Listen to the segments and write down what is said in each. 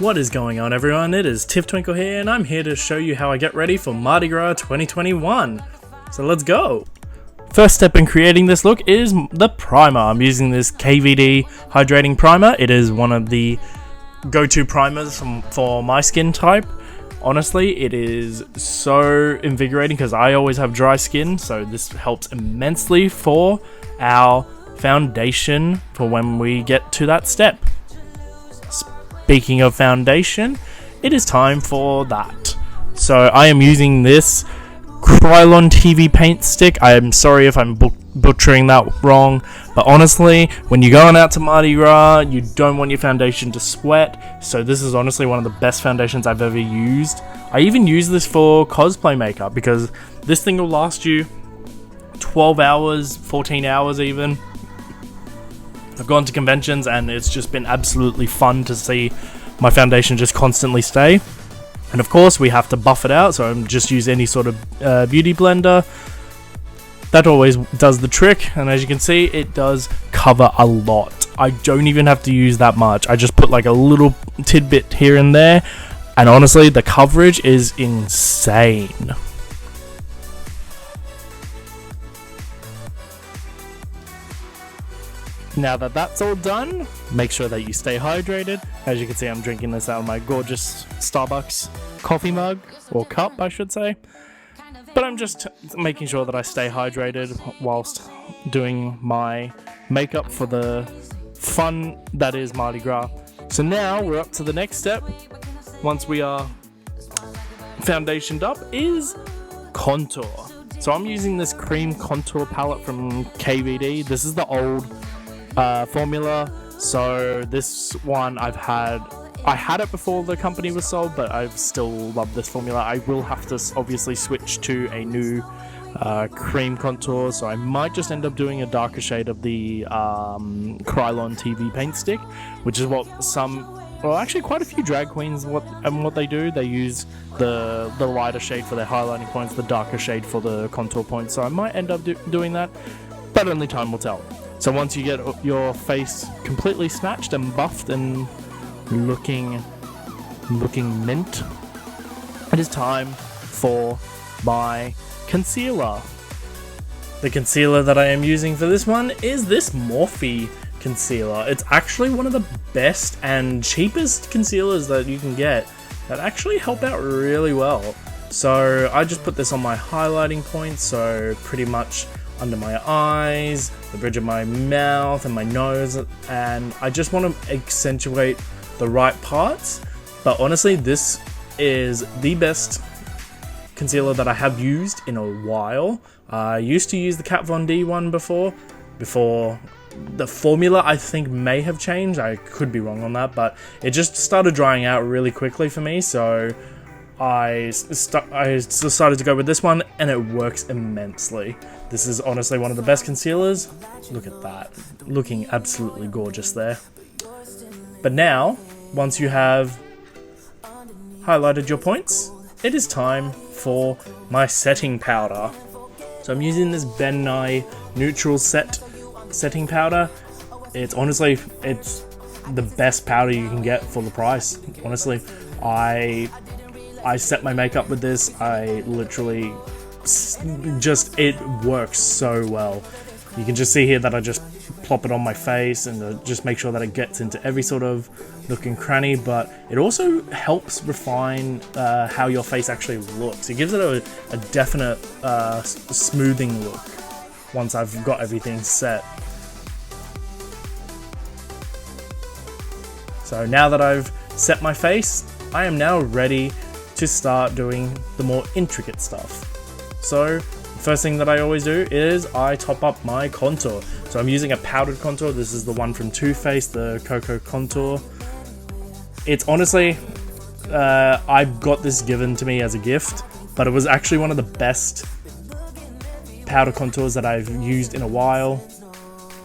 What is going on, everyone? It is Tiff Twinkle here, and I'm here to show you how I get ready for Mardi Gras 2021. So let's go! First step in creating this look is the primer. I'm using this KVD hydrating primer. It is one of the go-to primers for my skin type. Honestly, it is so invigorating because I always have dry skin, so this helps immensely for our foundation for when we get to that step. Speaking of foundation, it is time for that. So I am using this Krylon TV paint stick. I am sorry if I'm butchering that wrong, but honestly, when you're going out to Mardi Gras, you don't want your foundation to sweat, so this is honestly one of the best foundations I've ever used. I even use this for cosplay makeup because this thing will last you 12 hours, 14 hours even. I've gone to conventions and it's just been absolutely fun to see my foundation just constantly stay. And of course we have to buff it out, so I'm just use any sort of beauty blender. That always does the trick, and as you can see, it does cover a lot. I don't even have to use that much. I just put like a little tidbit here and there, and honestly the coverage is insane. Now that that's all done, make sure that you stay hydrated. As you can see, I'm drinking this out of my gorgeous Starbucks coffee mug, or cup I should say. But I'm just making sure that I stay hydrated whilst doing my makeup for the fun that is Mardi Gras. So now we're up to the next step, once we are foundationed up, is contour. So I'm using this cream contour palette from KVD. This is the old formula, so this one I had it before the company was sold, but I still love this formula. I will have to obviously switch to a new cream contour, so I might just end up doing a darker shade of the Krylon TV paint stick, which is what actually quite a few drag queens what they do. They use the lighter shade for their highlighting points, the darker shade for the contour points, so I might end up doing that, but only time will tell. So once you get your face completely snatched and buffed and looking mint, it is time for my concealer. The concealer that I am using for this one is this Morphe concealer. It's actually one of the best and cheapest concealers that you can get that actually help out really well. So I just put this on my highlighting points, so pretty much under my eyes, the bridge of my mouth and my nose, and I just want to accentuate the right parts. But honestly, this is the best concealer that I have used in a while. I used to use the Kat Von D one before the formula I think may have changed. I could be wrong on that, but it just started drying out really quickly for me, so I decided to go with this one, and it works immensely. This is honestly one of the best concealers. Look at that, looking absolutely gorgeous there. But now, once you have highlighted your points, it is time for my setting powder. So I'm using this Ben Nye Neutral setting powder. It's the best powder you can get for the price. Honestly, I set my makeup with this. I literally it works so well. You can just see here that I just plop it on my face and just make sure that it gets into every sort of nook and cranny, but it also helps refine how your face actually looks. It gives it a definite smoothing look once I've got everything set. So now that I've set my face, I am now ready to start doing the more intricate stuff. So the first thing that I always do is I top up my contour. So I'm using a powdered contour. This is the one from Too Faced, the Cocoa Contour. It's honestly, I got this given to me as a gift, but it was actually one of the best powder contours that I've used in a while.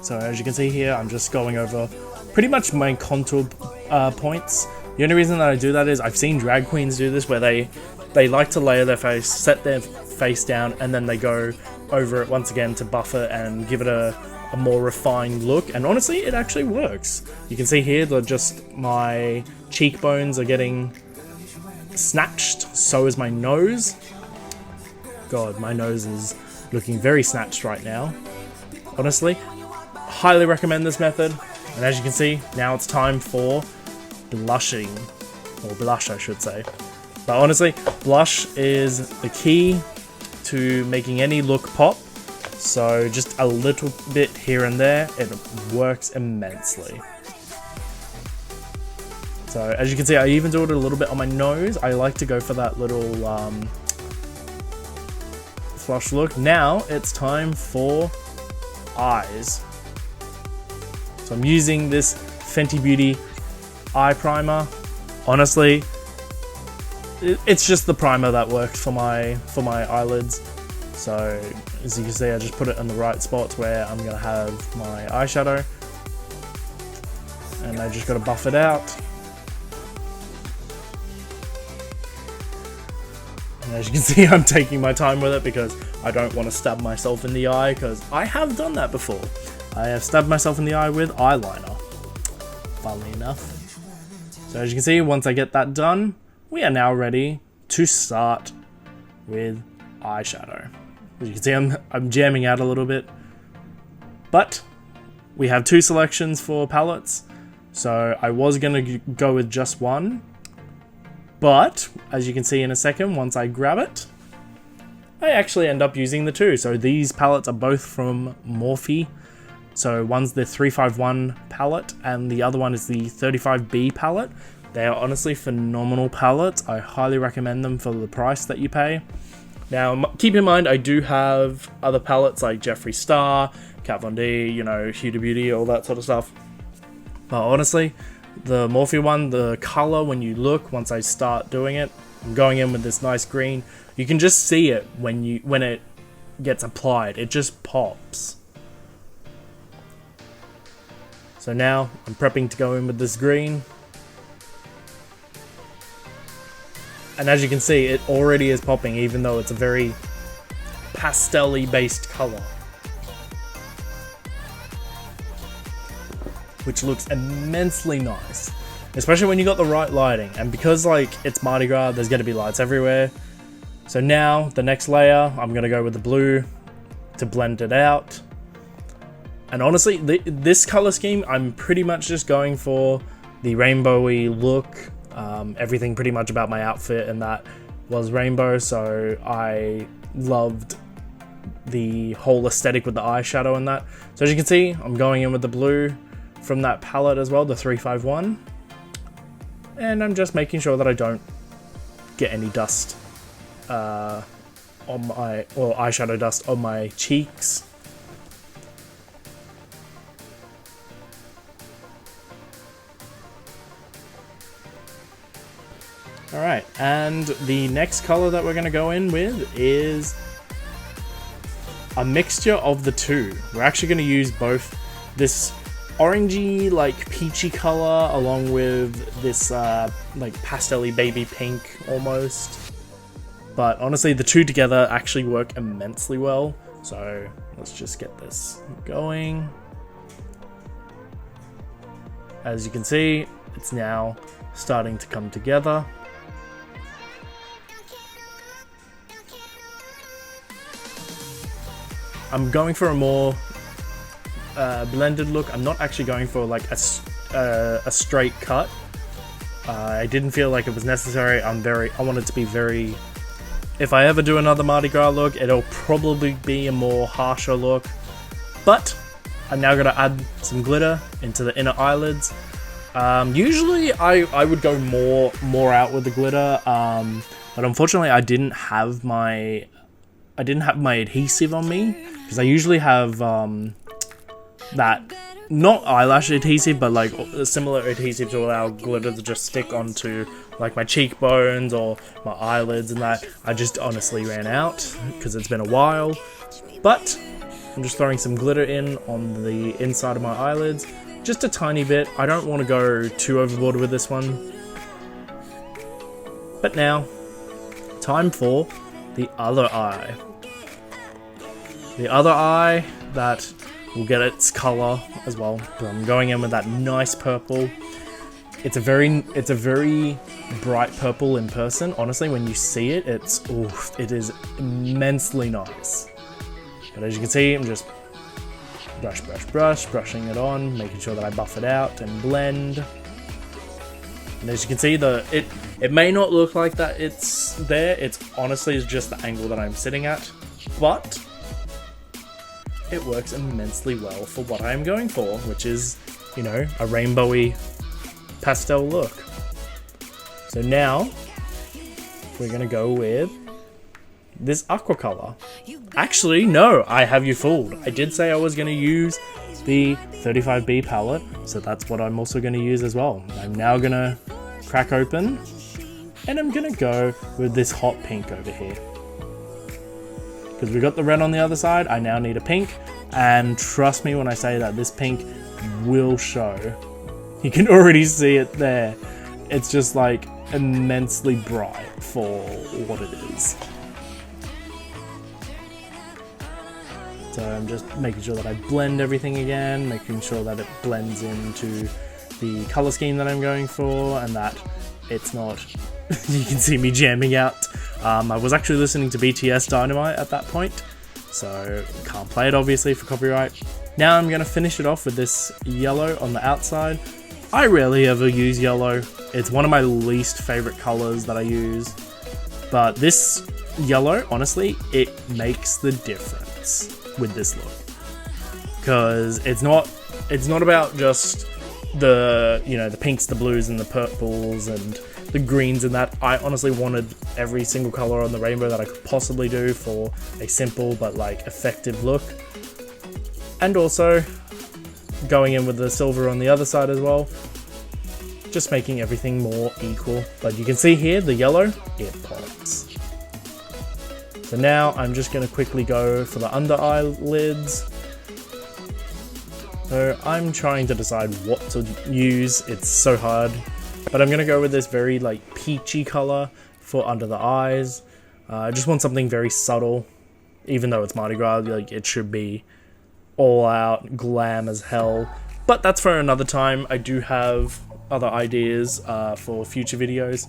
So as you can see here, I'm just going over pretty much my contour points. The only reason that I do that is I've seen drag queens do this, where they like to layer their face, set their face down, and then they go over it once again to buff it and give it a more refined look. And honestly, it actually works. You can see here that just my cheekbones are getting snatched, so is my nose. God, my nose is looking very snatched right now. Honestly, highly recommend this method. And as you can see, now it's time for blushing, or blush I should say. But honestly, blush is the key to making any look pop. So just a little bit here and there, it works immensely. So as you can see, I even do it a little bit on my nose. I like to go for that little flush look. Now it's time for eyes. So I'm using this Fenty Beauty eye primer. Honestly, it's just the primer that works for my eyelids. So as you can see, I just put it in the right spots where I'm gonna have my eyeshadow, and I just gotta buff it out. And as you can see, I'm taking my time with it because I don't want to stab myself in the eye, because I have done that before. I have stabbed myself in the eye with eyeliner, funnily enough. So as you can see, once I get that done, we are now ready to start with eyeshadow. As you can see, I'm jamming out a little bit, but we have two selections for palettes, so I was going to go with just one, but as you can see in a second, once I grab it, I actually end up using the two. So these palettes are both from Morphe. So one's the 351 palette and the other one is the 35B palette. They are honestly phenomenal palettes. I highly recommend them for the price that you pay. Now, keep in mind, I do have other palettes like Jeffree Star, Kat Von D, you know, Huda Beauty, all that sort of stuff. But honestly, the Morphe one, the color when you look, once I start doing it, I'm going in with this nice green. You can just see it when it gets applied. It just pops. So now I'm prepping to go in with this green. And as you can see, it already is popping, even though it's a very pastel-y based color, which looks immensely nice, especially when you got the right lighting. And because like it's Mardi Gras, there's going to be lights everywhere. So now the next layer, I'm going to go with the blue to blend it out. And honestly, this color scheme, I'm pretty much just going for the rainbowy look. Everything pretty much about my outfit and that was rainbow, so I loved the whole aesthetic with the eyeshadow and that. So as you can see, I'm going in with the blue from that palette as well, the 351. And I'm just making sure that I don't get any dust on my, or eyeshadow dust on my cheeks. Alright, and the next color that we're going to go in with is a mixture of the two. We're actually going to use both this orangey, like peachy color, along with this like pastel-y baby pink almost. But honestly, the two together actually work immensely well. So let's just get this going. As you can see, it's now starting to come together. I'm going for a more blended look. I'm not actually going for like a straight cut. I didn't feel like it was necessary. I want it to be very... If I ever do another Mardi Gras look, it'll probably be a more harsher look. But I'm now going to add some glitter into the inner eyelids. Usually I would go more out with the glitter, but unfortunately I didn't have my adhesive on me, because I usually have that, not eyelash adhesive, but like a similar adhesive to allow glitter to just stick onto like my cheekbones or my eyelids and that. I just honestly ran out because it's been a while, but I'm just throwing some glitter in on the inside of my eyelids, just a tiny bit. I don't want to go too overboard with this one. But now, time for the other eye. The other eye that will get its color as well. But I'm going in with that nice purple. It's a very bright purple in person. Honestly, when you see it, it is immensely nice. But as you can see, I'm just brushing it on, making sure that I buff it out and blend. And as you can see, it may not look like that it's there. It's honestly just the angle that I'm sitting at, but it works immensely well for what I am going for, which is, you know, a rainbowy pastel look. So now we're gonna go with this aqua color. Actually, no, I have you fooled. I did say I was gonna use the 35B palette, so that's what I'm also gonna use as well. I'm now gonna crack open, and I'm gonna go with this hot pink over here. Because we got the red on the other side, I now need a pink, and trust me when I say that this pink will show. You can already see it there. It's just like immensely bright for what it is. So I'm just making sure that I blend everything again, making sure that it blends into the color scheme that I'm going for, and that it's not, you can see me jamming out. I was actually listening to BTS Dynamite at that point, so can't play it obviously for copyright. Now I'm going to finish it off with this yellow on the outside. I rarely ever use yellow. It's one of my least favorite colors that I use. But this yellow, honestly, it makes the difference with this look. Because it's not about just the, you know, the pinks, the blues, and the purples, and the greens and that. I honestly wanted every single color on the rainbow that I could possibly do for a simple but like effective look. And also going in with the silver on the other side as well, just making everything more equal. But you can see here the yellow, it pops. So now I'm just going to quickly go for the under eyelids. So I'm trying to decide what to use. It's so hard, but I'm going to go with this very like peachy color for under the eyes. I just want something very subtle, even though it's Mardi Gras, like it should be all out glam as hell, but that's for another time. I do have other ideas for future videos,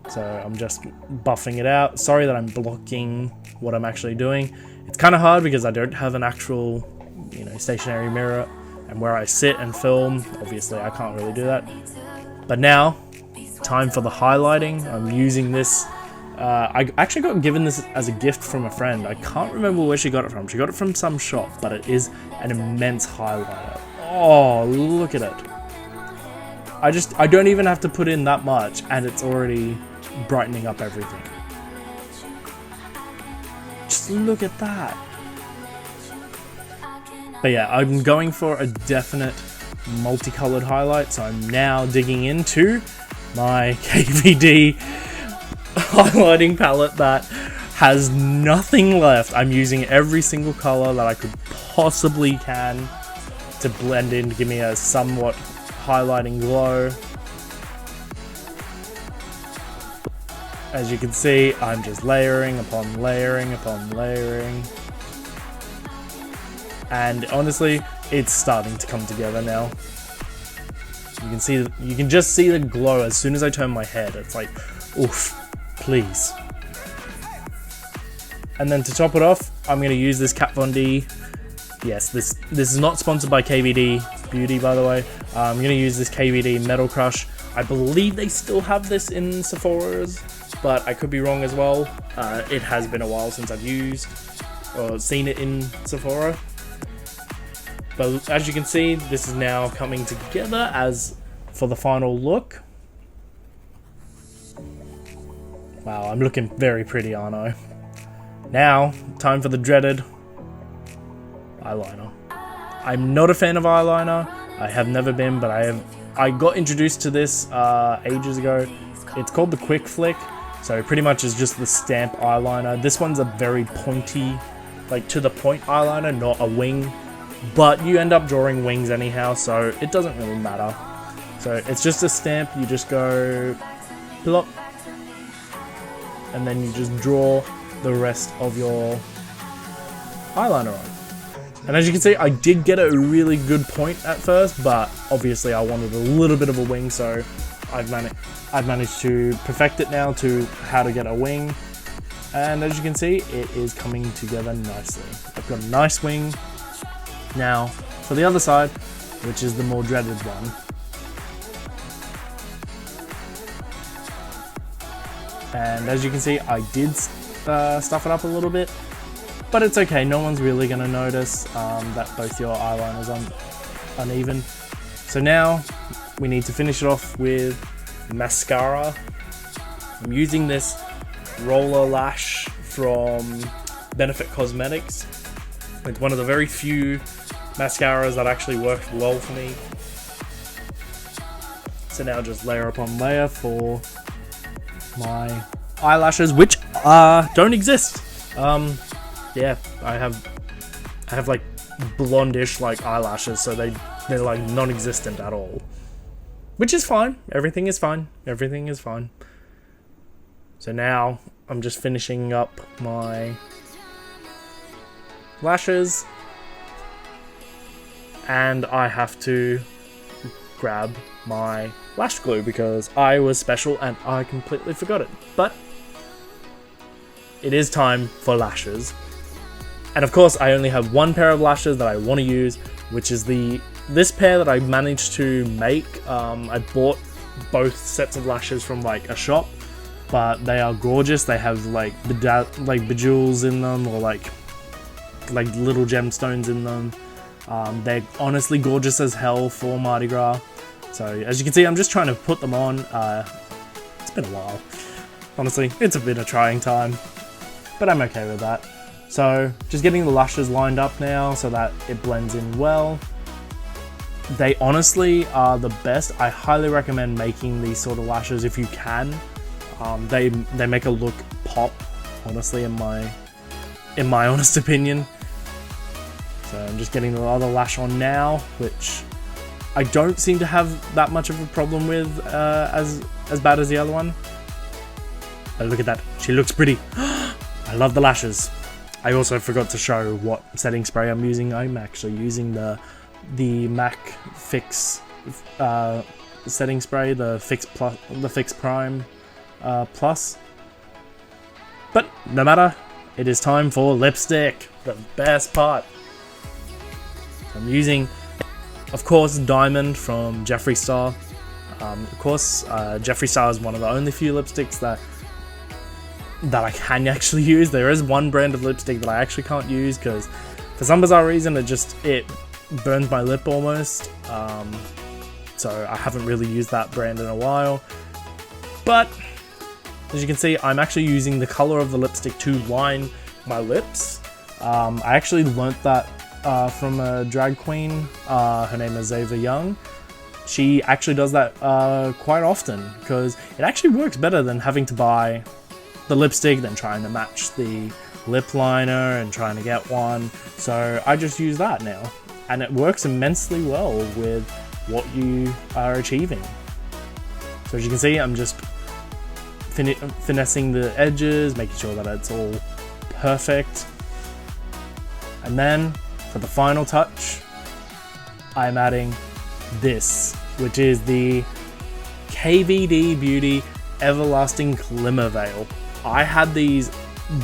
so I'm just buffing it out. Sorry that I'm blocking what I'm actually doing. It's kind of hard because I don't have an actual, you know, stationary mirror, and where I sit and film, obviously I can't really do that. But now, time for the highlighting. I'm using this. I actually got given this as a gift from a friend. I can't remember where she got it from. She got it from some shop, but it is an immense highlighter. Oh, look at it. I don't even have to put in that much, and it's already brightening up everything. Just look at that. But yeah, I'm going for a definite multicolored highlight, so I'm now digging into my KVD highlighting palette that has nothing left. I'm using every single color that I could possibly can to blend in to give me a somewhat highlighting glow. As you can see, I'm just layering upon layering upon layering, and honestly, it's starting to come together now. You can just see the glow as soon as I turn my head. It's like, oof. Please. And then to top it off, I'm going to use this Kat Von D. Yes, this is not sponsored by KVD Beauty, by the way. I'm going to use this KVD Metal Crush. I believe they still have this in Sephora's, but I could be wrong as well. It has been a while since I've used or seen it in Sephora. But as you can see, this is now coming together as for the final look. Wow, I'm looking very pretty, aren't I? Now, time for the dreaded eyeliner. I'm not a fan of eyeliner. I have never been, but I got introduced to this ages ago. It's called the Quick Flick, so pretty much is just the stamp eyeliner. This one's a very pointy, like to the point eyeliner, not a wing. But you end up drawing wings anyhow, so it doesn't really matter. So it's just a stamp, you just go plop, and then you just draw the rest of your eyeliner on. And as you can see, I did get a really good point at first, but obviously I wanted a little bit of a wing, so I've managed to perfect it now to how to get a wing. And as you can see, it is coming together nicely. I've got a nice wing. Now, for the other side, which is the more dreaded one. And as you can see, I did stuff it up a little bit, but it's okay. No one's really going to notice that both your eyeliners are uneven. So now we need to finish it off with mascara. I'm using this roller lash from Benefit Cosmetics. It's one of the very few mascaras that actually worked well for me. So now just layer upon layer for my eyelashes, which don't exist. Yeah, I have like blondish like eyelashes, so they're like non-existent at all, which is fine. Everything is fine. Everything is fine. So now I'm just finishing up my lashes, and I have to grab my lash glue because I was special and I completely forgot it. But it is time for lashes. And of course, I only have one pair of lashes that I want to use, which is this pair that I managed to make. I bought both sets of lashes from like a shop, but they are gorgeous. They have like bejewels in them, or like little gemstones in them. They're honestly gorgeous as hell for Mardi Gras. So as you can see, I'm just trying to put them on. It's been a while. Honestly, it's been a trying time, but I'm okay with that. So just getting the lashes lined up now so that it blends in well. They honestly are the best. I highly recommend making these sort of lashes if you can. They make a look pop, honestly, in my honest opinion. So I'm just getting the other lash on now, which I don't seem to have that much of a problem with as bad as the other one. Oh, look at that. She looks pretty. I love the lashes. I also forgot to show what setting spray I'm using. I'm actually using the MAC Fix setting spray, the Fix Prime Plus. But no matter, it is time for lipstick, the best part. I'm using, of course, Diamond from Jeffree Star. Of course, Jeffree Star is one of the only few lipsticks that I can actually use. There is one brand of lipstick that I actually can't use because for some bizarre reason it burns my lip almost. So I haven't really used that brand in a while. But as you can see, I'm actually using the color of the lipstick to line my lips. I actually learnt that from a drag queen. Her name is Ava Young. She actually does that quite often because it actually works better than having to buy the lipstick, then trying to match the lip liner and trying to get one. So I just use that now, and it works immensely well with what you are achieving. So as you can see, I'm just finessing the edges, making sure that it's all perfect. And then for the final touch, I'm adding this, which is the KVD Beauty Everlasting Glimmer Veil. I had these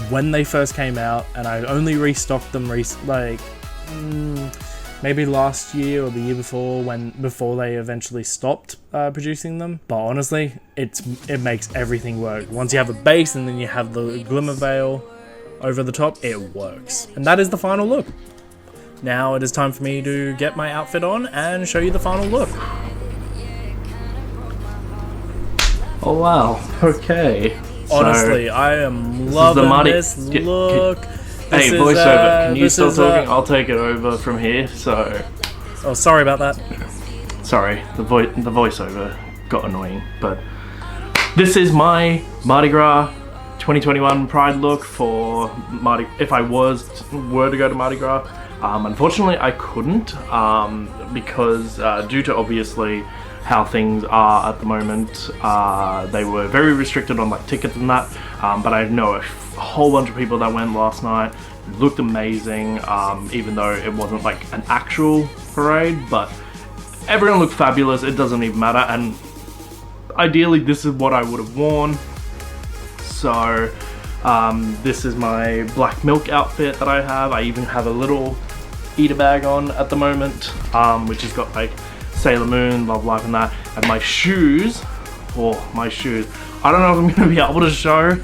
when they first came out, and I only restocked them maybe last year or the year before they eventually stopped producing them. But honestly, it makes everything work. Once you have a base and then you have the glimmer veil over the top, it works. And that is the final look. Now it is time for me to get my outfit on and show you the final look. Oh wow, okay. Honestly, so, I am loving this look. Hey, voiceover, can you stop talking? I'll take it over from here, so... Oh, sorry about that. Sorry, the voiceover got annoying, but... This is my Mardi Gras 2021 Pride look for Mardi... If I were to go to Mardi Gras. Unfortunately, I couldn't, because due to obviously how things are at the moment. They were very restricted on like tickets and that, but I know a whole bunch of people that went last night. It looked amazing, even though it wasn't like an actual parade, but everyone looked fabulous. It doesn't even matter, and ideally this is what I would have worn. So this is my black milk outfit that I have. I even have a little eater bag on at the moment, which has got like Sailor Moon, Love Life and that. And my shoes, my shoes, I don't know if I'm going to be able to show,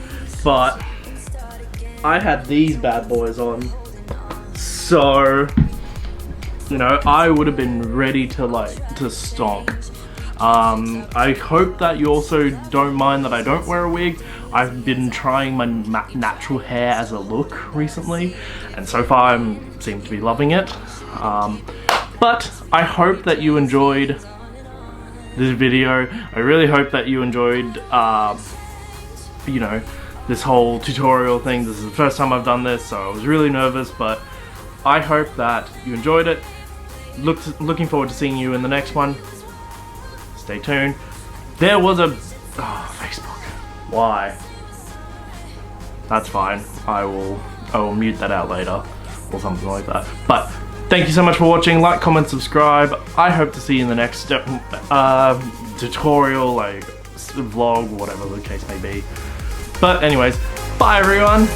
but I had these bad boys on. So, you know, I would have been ready to stomp. I hope that you also don't mind that I don't wear a wig. I've been trying my natural hair as a look recently, and so far I seem to be loving it. But I hope that you enjoyed this video. I really hope that you enjoyed, you know, this whole tutorial thing. This is the first time I've done this, so I was really nervous, but I hope that you enjoyed it. Looking forward to seeing you in the next one. Stay tuned. There was a Facebook. Why? That's fine. I will mute that out later or something like that. But thank you so much for watching. Like, comment, subscribe. I hope to see you in the next tutorial, like vlog, whatever the case may be. But anyways, bye everyone.